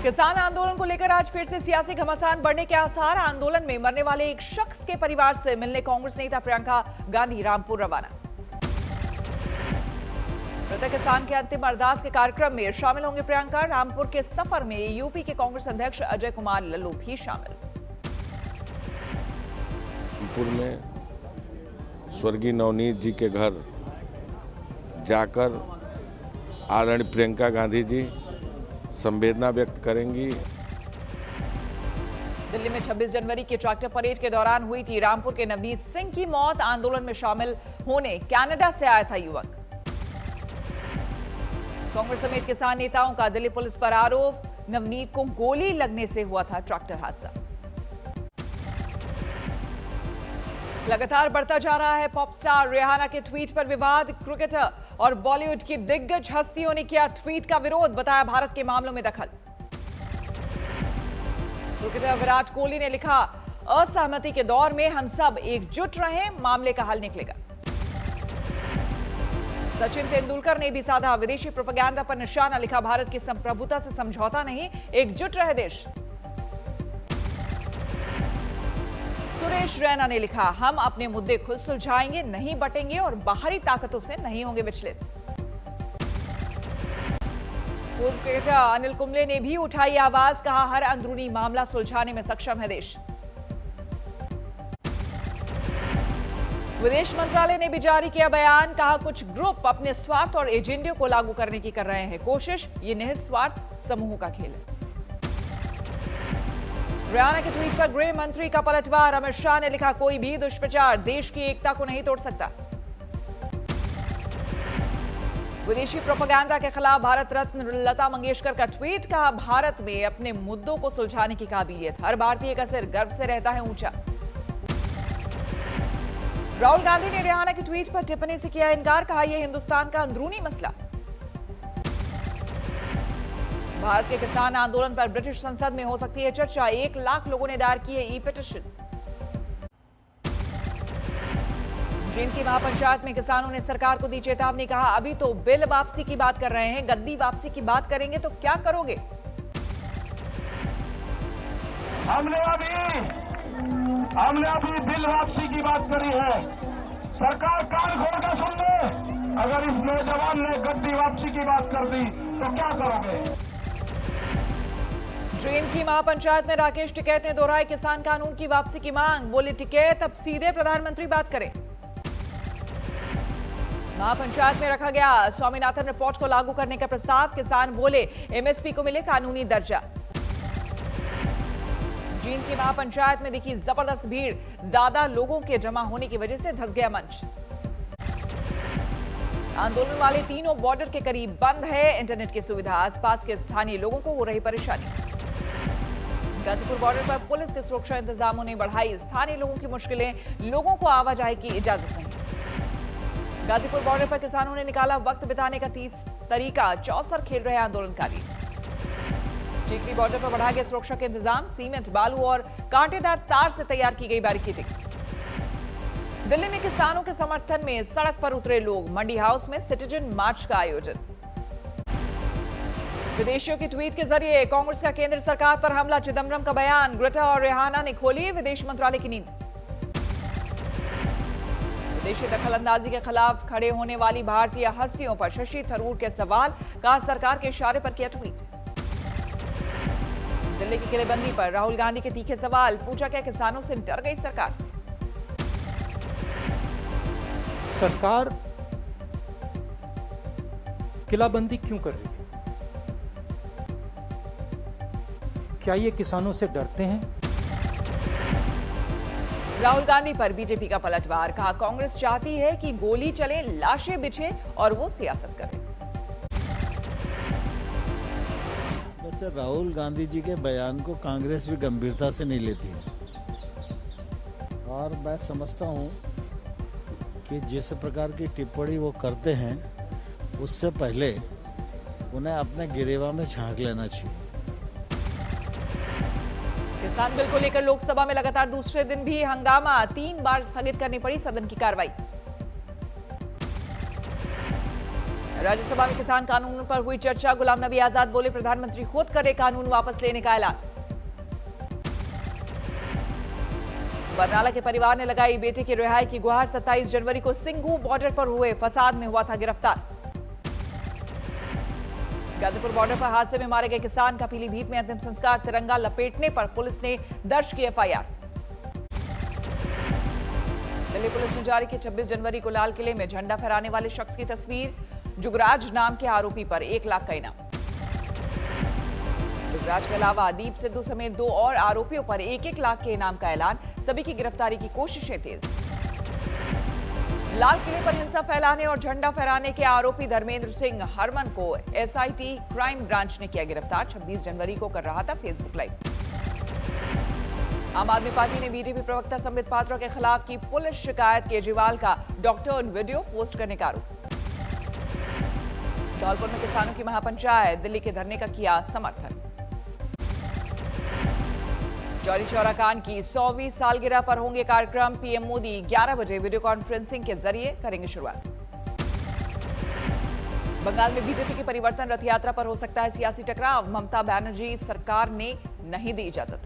किसान आंदोलन को लेकर आज फिर से सियासी घमासान बढ़ने के आसार। आंदोलन में मरने वाले एक शख्स के परिवार से मिलने कांग्रेस नेता प्रियंका गांधी रामपुर रवाना। मृतक किसान के अंतिम अरदास के कार्यक्रम में शामिल होंगे प्रियंका। रामपुर के सफर में यूपी के कांग्रेस अध्यक्ष अजय कुमार लल्लू भी शामिल। रामपुर में स्वर्गीय नवनीत जी के घर जाकर आदरणीय प्रियंका गांधी जी संवेदना व्यक्त करेंगी। दिल्ली में 26 जनवरी की ट्रैक्टर परेड के दौरान हुई थी रामपुर के नवनीत सिंह की मौत। आंदोलन में शामिल होने कनाडा से आया था युवक। कांग्रेस समेत किसान नेताओं का दिल्ली पुलिस पर आरोप, नवनीत को गोली लगने से हुआ था ट्रैक्टर हादसा। लगातार बढ़ता जा रहा है पॉप स्टार रिहाना के ट्वीट पर विवाद। क्रिकेटर और बॉलीवुड की दिग्गज हस्तियों ने किया ट्वीट का विरोध, बताया भारत के मामलों में दखल। क्रिकेटर विराट कोहली ने लिखा, असहमति के दौर में हम सब एकजुट रहें, मामले का हल निकलेगा। सचिन तेंदुलकर ने भी साधा विदेशी प्रोपेगेंडा पर निशाना, लिखा भारत की संप्रभुता से समझौता नहीं, एकजुट रहे देश। सुरेश रैना ने लिखा, हम अपने मुद्दे खुद सुलझाएंगे, नहीं बटेंगे और बाहरी ताकतों से नहीं होंगे विचलित। पूर्व क्रिकेटर अनिल कुंबले ने भी उठाई आवाज, कहा हर अंदरूनी मामला सुलझाने में सक्षम है देश। विदेश मंत्रालय ने भी जारी किया बयान, कहा कुछ ग्रुप अपने स्वार्थ और एजेंडे को लागू करने की कर रहे हैं कोशिश, ये निस्वार्थ समूह का खेल है। रिहाना के ट्वीट पर गृह मंत्री का पलटवार, अमित शाह ने लिखा, कोई भी दुष्प्रचार देश की एकता को नहीं तोड़ सकता। विदेशी प्रोपेगेंडा के खिलाफ भारत रत्न लता मंगेशकर का ट्वीट, कहा भारत में अपने मुद्दों को सुलझाने की काबिलियत, हर भारतीय का सिर गर्व से रहता है ऊंचा। राहुल गांधी ने रिहाना के ट्वीट पर टिप्पणी से किया इनकार, कहा यह हिंदुस्तान का अंदरूनी मसला। भारत के किसान आंदोलन पर ब्रिटिश संसद में हो सकती है चर्चा, 1 लाख लोगों ने दायर की है ई पिटीशन। जींद की महापंचायत में किसानों ने सरकार को दी चेतावनी, कहा अभी तो बिल वापसी की बात कर रहे हैं, गद्दी वापसी की बात करेंगे तो क्या करोगे। हमने अभी बिल वापसी की बात करी है, सरकार कान खोल कर सुन ले, अगर इस नौजवान ने गद्दी वापसी की बात कर दी तो क्या करोगे। जींद की महापंचायत में राकेश टिकैत ने दोहराई किसान कानून की वापसी की मांग, बोले टिकैत अब सीधे प्रधानमंत्री बात करें। महापंचायत में रखा गया स्वामीनाथन रिपोर्ट को लागू करने का प्रस्ताव, किसान बोले एमएसपी को मिले कानूनी दर्जा। जींद की महापंचायत में दिखी जबरदस्त भीड़, ज्यादा लोगों के जमा होने की वजह से धंस गया मंच। आंदोलन वाले तीनों बॉर्डर के करीब बंद है इंटरनेट की सुविधा, आसपास के स्थानीय लोगों को हो रही परेशानी। गाजीपुर बॉर्डर पर पुलिस के सुरक्षा इंतजामों ने बढ़ाई स्थानीय लोगों की मुश्किलें, लोगों को आवाजाही की इजाजत नहीं। गाजीपुर बॉर्डर पर किसानों ने निकाला वक्त बिताने का तरीका, चौसर खेल रहे आंदोलनकारी। टीकरी बॉर्डर पर बढ़ा गया सुरक्षा के इंतजाम, सीमेंट, बालू और कांटेदार तार से तैयार की गई बैरिकेडिंग। दिल्ली में किसानों के समर्थन में सड़क पर उतरे लोग, मंडी हाउस में सिटीजन मार्च का आयोजन। विदेशियों की ट्वीट के जरिए कांग्रेस का केंद्र सरकार पर हमला, चिदंबरम का बयान, ग्रेटा और रिहाना ने खोली विदेश मंत्रालय की नींद। विदेशी दखलंदाजी के खिलाफ खड़े होने वाली भारतीय हस्तियों पर शशि थरूर के सवाल, कहा सरकार के इशारे पर किया ट्वीट। दिल्ली की किलेबंदी पर राहुल गांधी के तीखे सवाल, पूछा क्या किसानों से डर गई सरकार। सरकार किलाबंदी क्यों कर रही है? क्या ये किसानों से डरते हैं? राहुल गांधी पर बीजेपी का पलटवार, कहा कांग्रेस चाहती है कि गोली चले, लाशें बिछे और वो सियासत करे। वैसे राहुल गांधी जी के बयान को कांग्रेस भी गंभीरता से नहीं लेती है और मैं समझता हूं कि जिस प्रकार की टिप्पणी वो करते हैं उससे पहले उन्हें अपने गिरेवा में झांक लेना चाहिए। किसान बिल को लेकर लोकसभा में लगातार दूसरे दिन भी हंगामा, 3 बार स्थगित करनी पड़ी सदन की कार्रवाई। राज्यसभा में किसान कानून पर हुई चर्चा। गुलाम नबी आजाद बोले, प्रधानमंत्री खुद करे कानून वापस लेने का ऐलान। बरनाला के परिवार ने लगाई बेटे की रिहाई की गुहार। 27 जनवरी को सिंघू बॉर्डर पर हुए फसाद में हुआ था गिरफ्तार। गाजीपुर बॉर्डर पर हादसे में मारे गए किसान का पीलीभीत में अंतिम संस्कार। तिरंगा लपेटने पर पुलिस ने दर्ज की एफआईआर। दिल्ली पुलिस ने जारी की 26 जनवरी को लाल किले में झंडा फहराने वाले शख्स की तस्वीर। जुगराज नाम के आरोपी पर 1 लाख का इनाम। जुगराज के अलावा दीप सिद्धू समेत 2 और आरोपियों पर 1-1 लाख के इनाम का ऐलान। सभी की गिरफ्तारी की कोशिशें तेज। लाल किले पर हिंसा फैलाने और झंडा फहराने के आरोपी धर्मेंद्र सिंह हरमन को एसआईटी क्राइम ब्रांच ने किया गिरफ्तार। 26 जनवरी को कर रहा था फेसबुक लाइव। आम आदमी पार्टी ने बीजेपी प्रवक्ता संबित पात्रा के खिलाफ की पुलिस शिकायत। केजरीवाल का डॉक्टर वीडियो पोस्ट करने का आरोप। धौलपुर में किसानों की महापंचायत, दिल्ली के धरने का किया समर्थन। चौरी चौरा कांड की 100वीं सालगिरह पर होंगे कार्यक्रम। पीएम मोदी 11 बजे वीडियो कॉन्फ्रेंसिंग के जरिए करेंगे शुरुआत। बंगाल में बीजेपी की परिवर्तन रथ यात्रा पर हो सकता है सियासी टकराव। ममता बनर्जी सरकार ने नहीं दी इजाजत।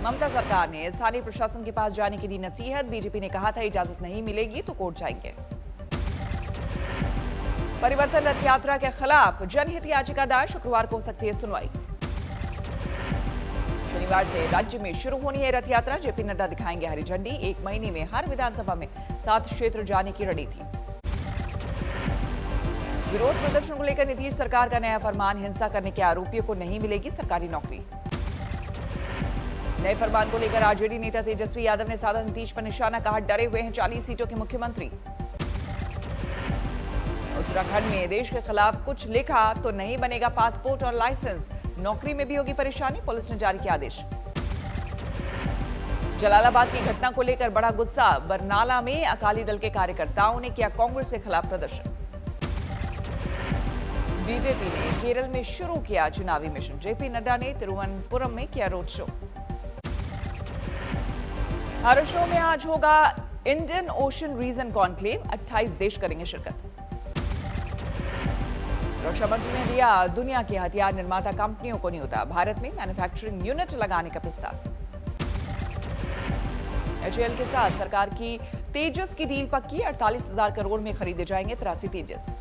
ममता सरकार ने स्थानीय प्रशासन के पास जाने की दी नसीहत। बीजेपी ने कहा था इजाजत नहीं मिलेगी तो कोर्ट जाएंगे। परिवर्तन रथ यात्रा के खिलाफ जनहित याचिका दायर। शुक्रवार को हो सकती है सुनवाई। शनिवार से राज्य में शुरू होनी है रथ यात्रा। जेपी नड्डा दिखाएंगे हरी झंडी। 1 महीने में हर विधानसभा में 7 क्षेत्र जाने की रणनीति। विरोध प्रदर्शन को लेकर नीतीश सरकार का नया फरमान। हिंसा करने के आरोपियों को नहीं मिलेगी सरकारी नौकरी। नए फरमान को लेकर आरजेडी नेता तेजस्वी यादव ने साधा नीतीश पर निशाना। कहा, डरे हुए हैं 40 सीटों के मुख्यमंत्री। उत्तराखंड में देश के खिलाफ कुछ लिखा तो नहीं बनेगा पासपोर्ट और लाइसेंस। नौकरी में भी होगी परेशानी। पुलिस ने जारी किया आदेश। जलालाबाद की घटना को लेकर बड़ा गुस्सा। बरनाला में अकाली दल के कार्यकर्ताओं ने किया कांग्रेस के खिलाफ प्रदर्शन। बीजेपी ने केरल में शुरू किया चुनावी मिशन। जेपी नड्डा ने तिरुवनंतपुरम में किया रोड शो। हर शो में आज होगा इंडियन ओशन रीजन कॉन्क्लेव। 28 देश करेंगे शिरकत। रक्षा मंत्री ने दिया दुनिया की हथियार निर्माता कंपनियों को न्योता। भारत में मैन्युफैक्चरिंग यूनिट लगाने का प्रस्ताव। एचएएल के साथ सरकार की तेजस की डील पक्की। 48,000 करोड़ में खरीदे जाएंगे 83 तेजस।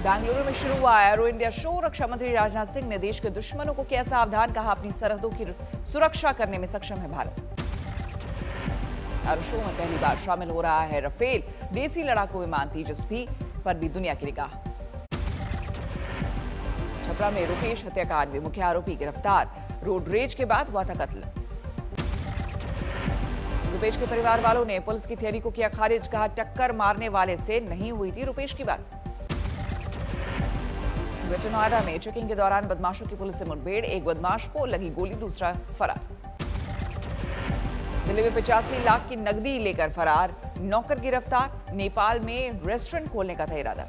बेंगलुरु में शुरू हुआ एरो इंडिया शो। रक्षा मंत्री राजनाथ सिंह ने देश के दुश्मनों को किया सावधान। कहा, अपनी सरहदों की सुरक्षा करने में सक्षम है भारत। एरो शो में पहली बार शामिल हो रहा है राफेल देसी लड़ाकू विमान तेजस भी पर भी दुनिया की निगाह। छपरा में रुपेश हत्याकांड में मुख्य आरोपी गिरफ्तार। रोड रेज के बाद हुआ था कत्ल। रुपेश के परिवार वालों ने पुलिस की थियरी को किया खारिज। कहा, टक्कर मारने वाले से नहीं हुई थी रुपेश की बात। ग्रेटर नोएडा में चेकिंग के दौरान बदमाशों की पुलिस से मुठभेड़। एक बदमाश को लगी गोली, दूसरा फरार। दिल्ली में 85 लाख की नकदी लेकर फरार नौकर गिरफ्तार। नेपाल में रेस्टोरेंट खोलने का था इरादा।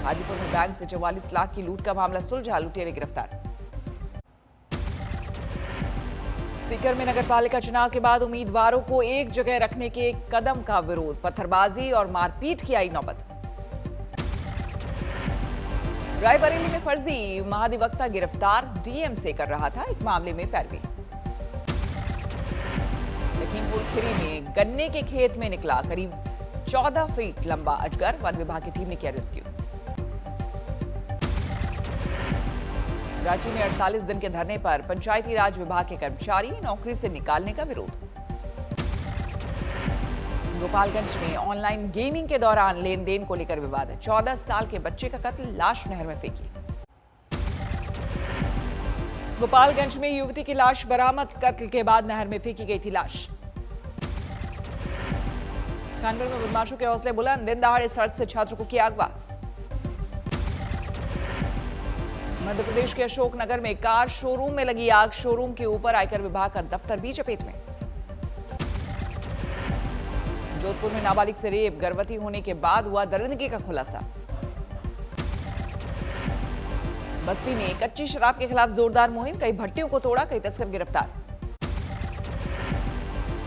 हाजीपुर में बैंक से 44 लाख की लूट का मामला सुलझा। लुटेरे गिरफ्तार। सीकर में नगरपालिका चुनाव के बाद उम्मीदवारों को एक जगह रखने के कदम का विरोध। पत्थरबाजी और मारपीट की आई नौबत। रायबरेली में फर्जी महाधिवक्ता गिरफ्तार। डीएम से कर रहा था एक मामले में पैरवी। लखीमपुर खीरी में गन्ने के खेत में निकला करीब 14 फीट लंबा अजगर। वन विभाग की टीम ने किया रेस्क्यू। रांची में 48 दिन के धरने पर पंचायती राज विभाग के कर्मचारी। नौकरी से निकालने का विरोध। गोपालगंज में ऑनलाइन गेमिंग के दौरान लेन देन को लेकर विवाद। 14 साल के बच्चे का कत्ल, लाश नहर में फेंकी। गोपालगंज में युवती की लाश बरामद। कत्ल के बाद नहर में फेंकी गई थी लाश। कानपुर में बदमाशों के हौसले बुलंद। दिन दहाड़े सड़क से छात्र को किया अगवा। मध्य प्रदेश के अशोकनगर में कार शोरूम में लगी आग। शोरूम के ऊपर आयकर विभाग का दफ्तर भी चपेट में। जोधपुर में नाबालिग से रेप। गर्भवती होने के बाद हुआ दरिंदगी का खुलासा। बस्ती में कच्ची शराब के खिलाफ जोरदार मुहिम। कई भट्टियों को तोड़ा, कई तस्कर गिरफ्तार।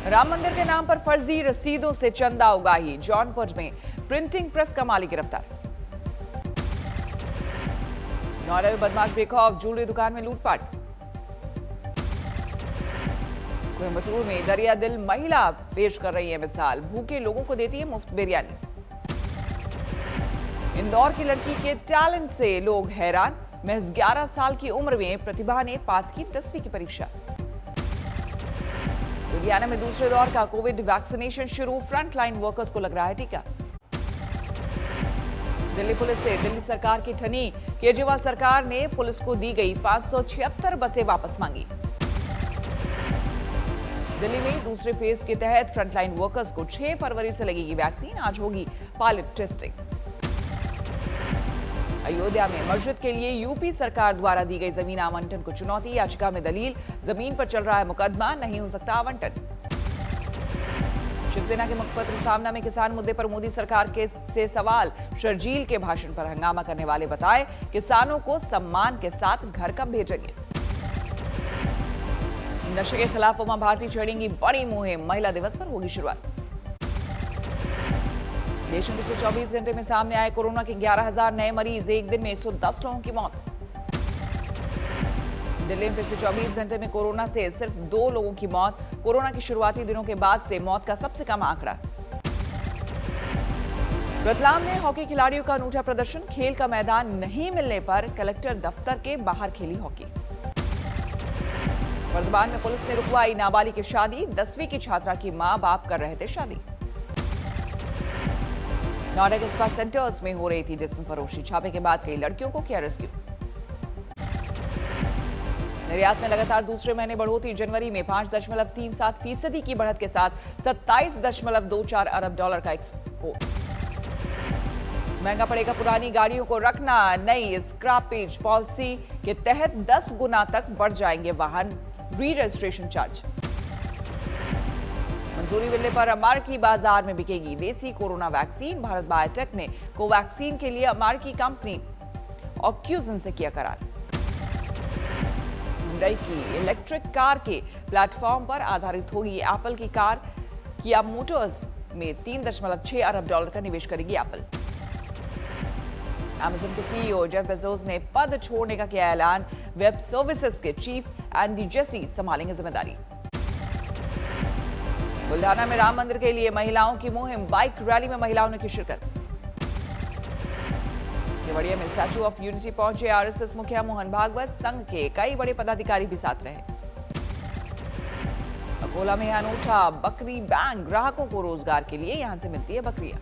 राम मंदिर के नाम पर फर्जी रसीदों से चंदा उगाही। जौनपुर में प्रिंटिंग प्रेस का मालिक गिरफ्तार। नोएडा में बदमाश बेखौफ ज्वेलरी दुकान में लूटपाट। कोयम्बटूर में दरिया दिल महिला पेश कर रही है मिसाल, भूखे लोगों को देती है मुफ्त बिरयानी। इंदौर की लड़की के टैलेंट से लोग हैरान, महज 11 साल की उम्र में प्रतिभा ने पास की 10वीं की परीक्षा। लुधियाना में दूसरे दौर का कोविड वैक्सीनेशन शुरू, फ्रंटलाइन वर्कर्स को लग रहा है टीका। दिल्ली पुलिस से दिल्ली सरकार की ठनी, केजरीवाल सरकार ने पुलिस को दी गई 576 बसें वापस मांगी। दिल्ली में दूसरे फेज के तहत फ्रंटलाइन वर्कर्स को 6 फरवरी से लगेगी वैक्सीन, आज होगी पायलट टेस्टिंग। अयोध्या में मस्जिद के लिए यूपी सरकार द्वारा दी गई जमीन आवंटन को चुनौती, याचिका में दलील जमीन पर चल रहा है मुकदमा, नहीं हो सकता आवंटन। शिवसेना के मुखपत्र सामना में किसान मुद्दे पर मोदी सरकार के से सवाल, शर्जील के भाषण पर हंगामा करने वाले बताए किसानों को सम्मान के साथ घर कब भेजेंगे। नशे के खिलाफ उमा भारती छेड़ेंगी बड़ी मुहिम, महिला दिवस पर होगी शुरुआत। देश में पिछले 24 घंटे में सामने आए कोरोना के 11,000 नए मरीज, एक दिन में 110 लोगों की मौत। दिल्ली में पिछले 24 घंटे में कोरोना से सिर्फ 2 लोगों की मौत, कोरोना के शुरुआती दिनों के बाद से मौत का सबसे कम आंकड़ा। रतलाम में हॉकी खिलाड़ियों का अनूठा प्रदर्शन, खेल का मैदान नहीं मिलने पर कलेक्टर दफ्तर के बाहर खेली हॉकी। वर्धमान में पुलिस ने रुकवाई नाबालिग की शादी, 10वीं की छात्रा की मां बाप कर रहे थे शादी। नोएडा के स्पा सेंटर्स में हो रही थी जिस्म फरोशी, छापे के बाद कई लड़कियों को किया रेस्क्यू। निर्यात में लगातार दूसरे महीने बढ़ोतरी, जनवरी में 5.37% की बढ़त के साथ 27.24 अरब डॉलर का एक्सपोर्ट। महंगा पड़ेगा पुरानी गाड़ियों को रखना, नई स्क्रैपेज पॉलिसी के तहत 10 गुना तक बढ़ जाएंगे वाहन री रजिस्ट्रेशन चार्ज। मंजूरी मिलने पर अमेरिकी बाजार में बिकेगी देसी कोरोना वैक्सीन, भारत बायोटेक ने कोवैक्सीन के लिए अमेरिकी कंपनी ऑक्यूजन से किया करार। हुंडई की इलेक्ट्रिक कार के प्लेटफॉर्म पर आधारित होगी एप्पल की कार, किया मोटर्स में 3.6 अरब डॉलर का निवेश करेगी एप्पल। अमेज़न के सीईओ जेफ बेजोस ने पद छोड़ने का किया ऐलान, वेब सर्विसेज के चीफ एंडी जेसी संभालेंगे जिम्मेदारी। बुल्ढाना में राम मंदिर के लिए महिलाओं की मुहिम, बाइक रैली में महिलाओं ने की शिरकत। केवड़िया में स्टैच्यू ऑफ यूनिटी पहुंचे आरएसएस मुखिया मोहन भागवत, संघ के कई बड़े पदाधिकारी भी साथ रहे। अकोला में अनूठा बकरी बैंक, ग्राहकों को रोजगार के लिए यहां से मिलती है बकरियां।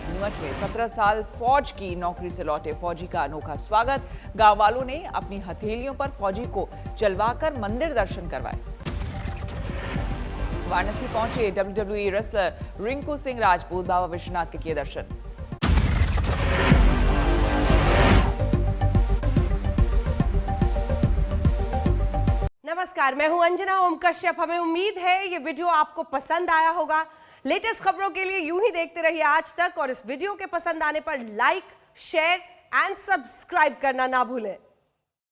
नीमच में 17 साल फौज की नौकरी से लौटे फौजी का अनोखा स्वागत, गांव वालों ने अपनी हथेलियों पर फौजी को चलवाकर मंदिर दर्शन करवाए। वाराणसी पहुंचे WWE रेसलर रिंकू सिंह राजपूत, बाबा विश्वनाथ के किए दर्शन। नमस्कार, मैं हूं अंजना ओम कश्यप। हमें उम्मीद है ये वीडियो आपको पसंद आया होगा। लेटेस्ट खबरों के लिए यूं ही देखते रहिए आज तक, और इस वीडियो के पसंद आने पर लाइक, शेयर एंड सब्सक्राइब करना ना भूलें।